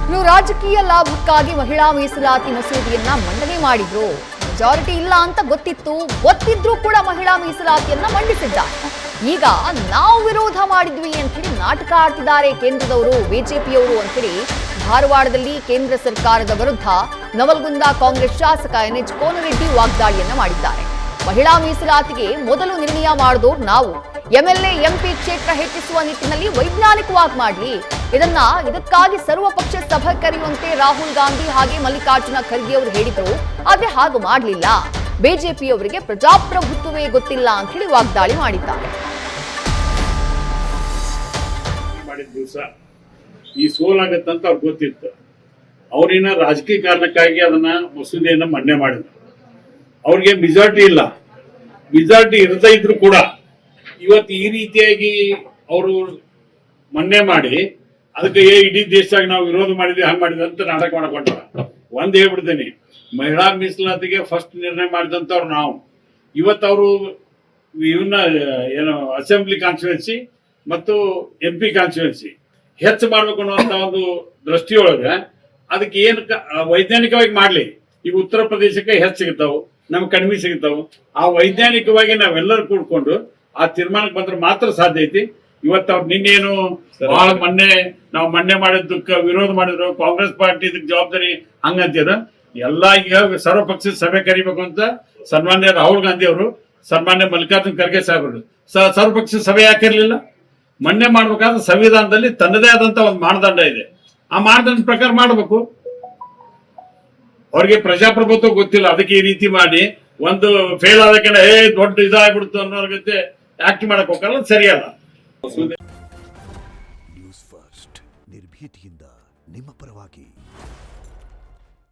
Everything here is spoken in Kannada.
ಇನ್ನು ರಾಜಕೀಯ ಲಾಭಕ್ಕಾಗಿ ಮಹಿಳಾ ಮೀಸಲಾತಿ ಮಸೂದೆಯನ್ನ ಮಂಡನೆ ಮಾಡಿದ್ರು. ಮೆಜಾರಿಟಿ ಇಲ್ಲ ಅಂತ ಗೊತ್ತಿದ್ರೂ ಕೂಡ ಮಹಿಳಾ ಮೀಸಲಾತಿಯನ್ನ ಮಂಡಿಸಿದ್ದಾರೆ. ಈಗ ನಾವು ವಿರೋಧ ಮಾಡಿದ್ವಿ ಅಂತ ಹೇಳಿ ನಾಟಕ ಆಡ್ತಿದ್ದಾರೆ ಕೇಂದ್ರದವರು, ಬಿಜೆಪಿಯವರು ಅಂತ ಹೇಳಿ ಧಾರವಾಡದಲ್ಲಿ ಕೇಂದ್ರ ಸರ್ಕಾರದ ವಿರುದ್ಧ ನವಲಗುಂದ ಕಾಂಗ್ರೆಸ್ ಶಾಸಕ NH ಕೋನರೆಡ್ಡಿ ವಾಗ್ದಾಳಿಯನ್ನ ಮಾಡಿದ್ದಾರೆ. ಮಹಿಳಾ ಮೀಸಲಾತಿಗೆ ಮೊದಲು ನಿರ್ಣಯ ಮಾಡಿದವರು ನಾವು, MLA MP ಕ್ಷೇತ್ರ ಹೆಚ್ಚಿಸುವ ನಿಟ್ಟಿನಲ್ಲಿ ವೈಜ್ಞಾನಿಕವಾಗಿ ಮಾಡಲಿ, ಇದಕ್ಕಾಗಿ ಸರ್ವಪಕ್ಷ ಸಭೆ ಕರೆಯುವಂತೆ ರಾಹುಲ್ ಗಾಂಧಿ ಹಾಗೆ ಮಲ್ಲಿಕಾರ್ಜುನ ಖರ್ಗೆ ಅವರು ಹೇಳಿದ್ರು. ಆದ್ರೆ ಹಾಗೆ ಮಾಡಲಿಲ್ಲ. ಬಿಜೆಪಿಯವರಿಗೆ ಪ್ರಜಾಪ್ರಭುತ್ವವೇ ಗೊತ್ತಿಲ್ಲ ಅಂತ ಹೇಳಿ ವಾಗ್ದಾಳಿ ಮಾಡಿದ್ದಾರೆ. ಈ ಸೋಲಾಗತ್ತಂತ ಅವ್ರಿಗೆ ಗೊತ್ತಿತ್ತು. ಅವ್ರಿನ ರಾಜಕೀಯ ಕಾರಣಕ್ಕಾಗಿ ಅದನ್ನ ಮಸೂದೆಯನ್ನ ಮಂಡನೆ ಮಾಡಿದ್ರು. ಅವ್ರಿಗೆ ಮೆಜಾರಿಟಿ ಇಲ್ಲ. ಮೆಜಾರಿಟಿ ಇರದೇ ಇದ್ರು ಕೂಡ ಇವತ್ತು ಈ ರೀತಿಯಾಗಿ ಅವರು ಮಂಡನೆ ಮಾಡಿ ಅದಕ್ಕೆ ಇಡೀ ದೇಶದಾಗ ನಾವು ವಿರೋಧ ಮಾಡಿದ್ವಿ, ಹಂಗೆ ಮಾಡಿದ್ವಿ ಅಂತ ನಾಟಕ ಮಾಡ್ಕೊಂಡ್ರ. ಒಂದ್ ಹೇಳ್ಬಿಡ್ತೇನೆ, ಮಹಿಳಾ ಮೀಸಲಾತಿಗೆ ಫಸ್ಟ್ ನಿರ್ಣಯ ಮಾಡಿದಂಥವ್ರು ನಾವು. ಇವತ್ತು ಅವರು ಇವನ್ನ ಏನು ಅಸೆಂಬ್ಲಿ ಕಾನ್ಸ್ಟಿಟ್ಯೂನ್ಸಿ ಮತ್ತು MP ಕಾನ್ಸ್ಟಿಟ್ಯೂನ್ಸಿ ಹೆಚ್ಚು ಮಾಡ್ಬೇಕು ಅನ್ನುವಂತ ಒಂದು ದೃಷ್ಟಿಯೊಳಗೆ ಅದಕ್ಕೆ ಏನು ವೈಜ್ಞಾನಿಕವಾಗಿ ಮಾಡ್ಲಿ. ಈಗ ಉತ್ತರ ಪ್ರದೇಶಕ್ಕೆ ಹೆಚ್ಚು ಸಿಗ್ತಾವು, ನಮ್ಗೆ ಕಡಿಮೆ ಸಿಗ್ತಾವು. ಆ ವೈಜ್ಞಾನಿಕವಾಗಿ ನಾವೆಲ್ಲರೂ ಕೂಡ್ಕೊಂಡು ಆ ತೀರ್ಮಾನಕ್ಕೆ ಬಂದ್ರೆ ಮಾತ್ರ ಸಾಧ್ಯ ಐತಿ. ಇವತ್ತು ಅವ್ರು ನಿನ್ನೇನು ಬಹಳ ನಾವು ಮೊನ್ನೆ ಮಾಡಿದ್ದಕ್ಕೆ ವಿರೋಧ ಮಾಡಿದ್ರು, ಕಾಂಗ್ರೆಸ್ ಪಾರ್ಟಿ ಇದಕ್ಕೆ ಜವಾಬ್ದಾರಿ ಹಂಗಂತೀರ. ಎಲ್ಲ ಈಗ ಸರ್ವಪಕ್ಷ ಸಭೆ ಕರಿಬೇಕು ಅಂತ ಸನ್ಮಾನ್ಯ ರಾಹುಲ್ ಗಾಂಧಿ ಅವರು, ಸನ್ಮಾನ್ಯ ಮಲ್ಲಿಕಾರ್ಜುನ ಖರ್ಗೆ ಸಾಹೇಬರು ಸರ್ವಪಕ್ಷ ಸಭೆ ಯಾಕಿರ್ಲಿಲ್ಲ? ಮೊನ್ನೆ ಮಾಡ್ಬೇಕಾದ್ರೆ ಸಂವಿಧಾನದಲ್ಲಿ ತನ್ನದೇ ಆದಂತ ಒಂದು ಮಾನದಂಡ ಇದೆ. ಆ ಮಾನದಂಡ ಪ್ರಕಾರ ಮಾಡಬೇಕು. ಅವ್ರಿಗೆ ಪ್ರಜಾಪ್ರಭುತ್ವ ಗೊತ್ತಿಲ್ಲ, ಅದಕ್ಕೆ ಈ ರೀತಿ ಮಾಡಿ ಒಂದು ಫೇಲ್ ಆದಕ್ಕೆ ದೊಡ್ಡ ಇದಾಗ್ಬಿಡ್ತು ಅನ್ನೋರ್ಗತ್ತೆ ಆಕ್ಟ್ ಮಾಡಕ್ ಹೋಗಲ್ಲ, ಸರಿಯಲ್ಲ. ನ್ಯೂಸ್ ಫಸ್ಟ್ ನಿರ್ಭೀತಿಯಿಂದ ನಿಮ್ಮ ಪರವಾಗಿ.